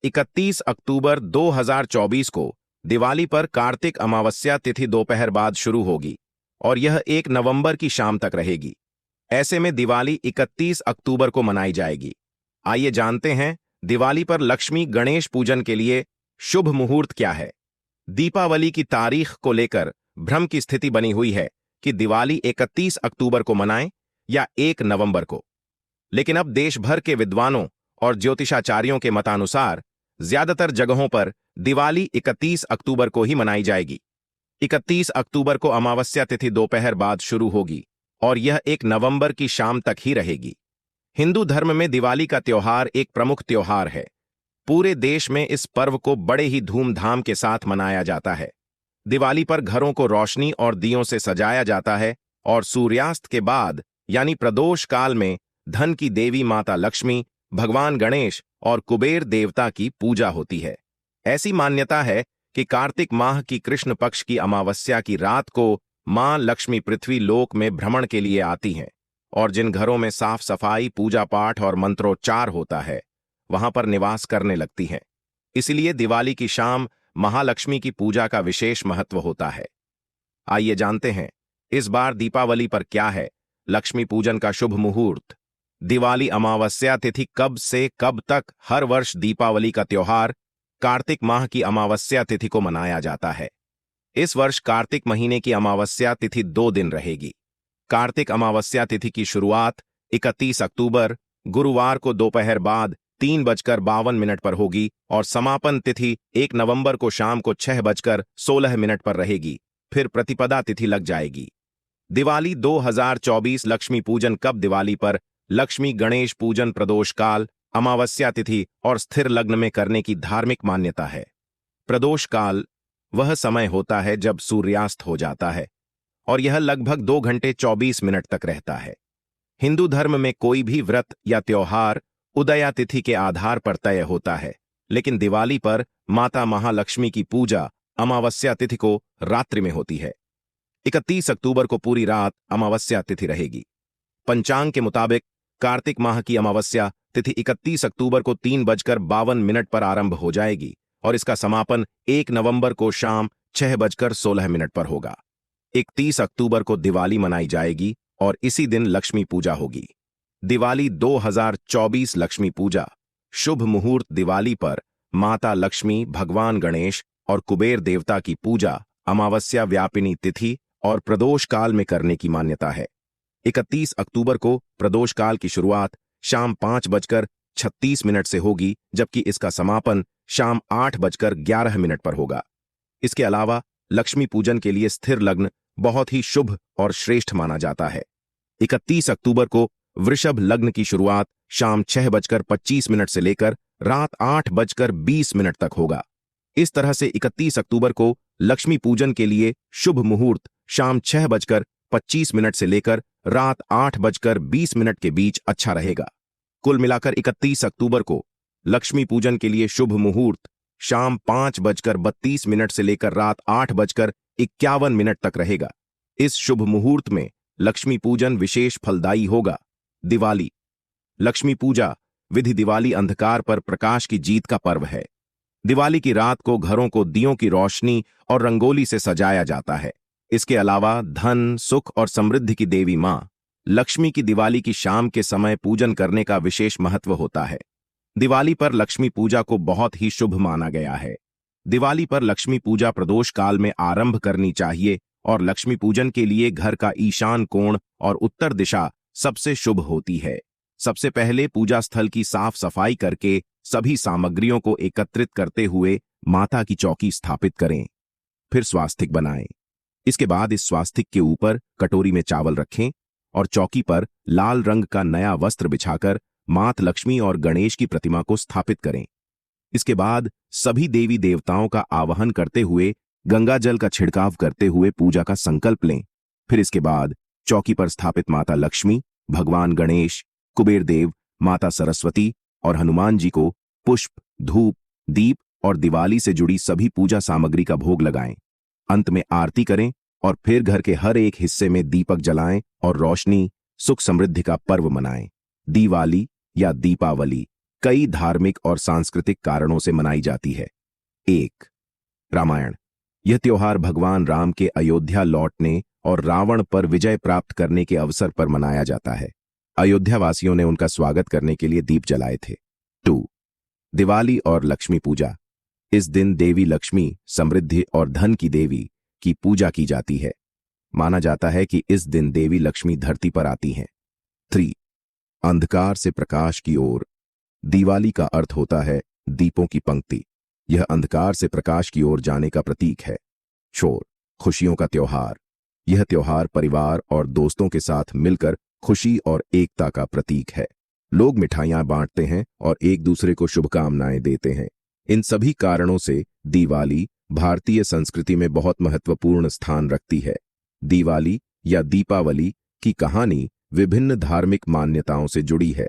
31 अक्टूबर 2024 को दिवाली पर कार्तिक अमावस्या तिथि दोपहर बाद शुरू होगी और यह 1 नवंबर की शाम तक रहेगी। ऐसे में दिवाली 31 अक्टूबर को मनाई जाएगी। आइए जानते हैं दिवाली पर लक्ष्मी गणेश पूजन के लिए शुभ मुहूर्त क्या है। दीपावली की तारीख को लेकर भ्रम की स्थिति बनी हुई है कि दिवाली 31 अक्टूबर को मनाएं या 1 नवंबर को। लेकिन अब देश भर के विद्वानों और ज्योतिषाचार्यों के मतानुसार ज्यादातर जगहों पर दिवाली 31 अक्टूबर को ही मनाई जाएगी। 31 अक्टूबर को अमावस्या तिथि दोपहर बाद शुरू होगी और यह 1 नवंबर की शाम तक ही रहेगी। हिंदू धर्म में दिवाली का त्योहार एक प्रमुख त्योहार है। पूरे देश में इस पर्व को बड़े ही धूमधाम के साथ मनाया जाता है। दिवाली पर घरों को रोशनी और दियों से सजाया जाता है और सूर्यास्त के बाद यानी प्रदोष काल में धन की देवी माता लक्ष्मी, भगवान गणेश और कुबेर देवता की पूजा होती है। ऐसी मान्यता है कि कार्तिक माह की कृष्ण पक्ष की अमावस्या की रात को मां लक्ष्मी पृथ्वी लोक में भ्रमण के लिए आती हैं और जिन घरों में साफ सफाई, पूजा पाठ और मंत्रोच्चार होता है वहां पर निवास करने लगती हैं। इसलिए दिवाली की शाम महालक्ष्मी की पूजा का विशेष महत्व होता है। आइए जानते हैं इस बार दीपावली पर क्या है लक्ष्मी पूजन का शुभ मुहूर्त। दिवाली अमावस्या तिथि कब से कब तक हर वर्ष दीपावली का त्योहार कार्तिक माह की अमावस्या तिथि को मनाया जाता है। इस वर्ष कार्तिक महीने की अमावस्या तिथि 2 दिन रहेगी। कार्तिक अमावस्या तिथि की शुरुआत 31 अक्टूबर गुरुवार को दोपहर बाद 3:52 पर होगी और समापन तिथि 1 नवंबर को शाम को 6:16 पर रहेगी। फिर प्रतिपदा तिथि लग जाएगी। दिवाली 2024 लक्ष्मी पूजन कब। दिवाली पर लक्ष्मी गणेश पूजन प्रदोष काल, अमावस्या तिथि और स्थिर लग्न में करने की धार्मिक मान्यता है। प्रदोष काल वह समय होता है जब सूर्यास्त हो जाता है और यह लगभग 2 घंटे 24 मिनट तक रहता है। हिंदू धर्म में कोई भी व्रत या त्योहार उदया तिथि के आधार पर तय होता है, लेकिन दिवाली पर माता महालक्ष्मी की पूजा अमावस्या तिथि को रात्रि में होती है। 31 अक्टूबर को पूरी रात अमावस्या तिथि रहेगी। पंचांग के मुताबिक कार्तिक माह की अमावस्या तिथि 31 अक्टूबर को 3:52 पर आरंभ हो जाएगी और इसका समापन 1 नवंबर को शाम 6:16 पर होगा। 31 अक्टूबर को दिवाली मनाई जाएगी और इसी दिन लक्ष्मी पूजा होगी। दिवाली 2024 लक्ष्मी पूजा शुभ मुहूर्त। दिवाली पर माता लक्ष्मी, भगवान गणेश और कुबेर देवता की पूजा अमावस्या व्यापिनी तिथि और प्रदोष काल में करने की मान्यता है। 31 अक्टूबर को प्रदोष काल की शुरुआत शाम 5:36 से होगी, जबकि इसका समापन शाम 8:11 पर होगा। इसके अलावा लक्ष्मी पूजन के लिए स्थिर लग्न बहुत ही शुभ और श्रेष्ठ माना जाता है। 31 अक्टूबर को वृषभ लग्न की शुरुआत शाम 6:25 से लेकर रात 8:20 तक होगा। इस तरह से 31 अक्टूबर को लक्ष्मी पूजन के लिए शुभ मुहूर्त शाम 6:25 से लेकर रात 8:20 के बीच अच्छा रहेगा। कुल मिलाकर 31 अक्टूबर को लक्ष्मी पूजन के लिए शुभ मुहूर्त शाम 5:32 से लेकर रात 8:51 तक रहेगा। इस शुभ मुहूर्त में लक्ष्मी पूजन विशेष फलदायी होगा। दिवाली लक्ष्मी पूजा विधि। दिवाली अंधकार पर प्रकाश की जीत का पर्व है। दिवाली की रात को घरों को दियों की रोशनी और रंगोली से सजाया जाता है। इसके अलावा धन, सुख और समृद्धि की देवी मां लक्ष्मी की दिवाली की शाम के समय पूजन करने का विशेष महत्व होता है। दिवाली पर लक्ष्मी पूजा को बहुत ही शुभ माना गया है। दिवाली पर लक्ष्मी पूजा प्रदोष काल में आरंभ करनी चाहिए और लक्ष्मी पूजन के लिए घर का ईशान कोण और उत्तर दिशा सबसे शुभ होती है। सबसे पहले पूजा स्थल की साफ सफाई करके सभी सामग्रियों को एकत्रित करते हुए माता की चौकी स्थापित करें। फिर स्वास्तिक बनाएं। इसके बाद इस स्वास्तिक के ऊपर कटोरी में चावल रखें और चौकी पर लाल रंग का नया वस्त्र बिछाकर माता लक्ष्मी और गणेश की प्रतिमा को स्थापित करें। इसके बाद सभी देवी देवताओं का आवाहन करते हुए गंगा जल का छिड़काव करते हुए पूजा का संकल्प लें। फिर इसके बाद चौकी पर स्थापित माता लक्ष्मी, भगवान गणेश, कुबेर देव, माता सरस्वती और हनुमान जी को पुष्प, धूप, दीप और दिवाली से जुड़ी सभी पूजा सामग्री का भोग लगाएं। अंत में आरती करें और फिर घर के हर एक हिस्से में दीपक जलाएं और रोशनी, सुख समृद्धि का पर्व मनाएं। दिवाली या दीपावली कई धार्मिक और सांस्कृतिक कारणों से मनाई जाती है। 1. रामायण। यह त्योहार भगवान राम के अयोध्या लौटने और रावण पर विजय प्राप्त करने के अवसर पर मनाया जाता है। अयोध्या वासियों ने उनका स्वागत करने के लिए दीप जलाए थे। 2. दिवाली और लक्ष्मी पूजा। इस दिन देवी लक्ष्मी, समृद्धि और धन की देवी की पूजा की जाती है। माना जाता है कि इस दिन देवी लक्ष्मी धरती पर आती हैं। 3. अंधकार से प्रकाश की ओर। दिवाली का अर्थ होता है दीपों की पंक्ति। यह अंधकार से प्रकाश की ओर जाने का प्रतीक है। 4. खुशियों का त्योहार। यह त्योहार परिवार और दोस्तों के साथ मिलकर खुशी और एकता का प्रतीक है। लोग मिठाइयां बांटते हैं और एक दूसरे को शुभकामनाएं देते हैं। इन सभी कारणों से दिवाली भारतीय संस्कृति में बहुत महत्वपूर्ण स्थान रखती है। दिवाली या दीपावली की कहानी विभिन्न धार्मिक मान्यताओं से जुड़ी है।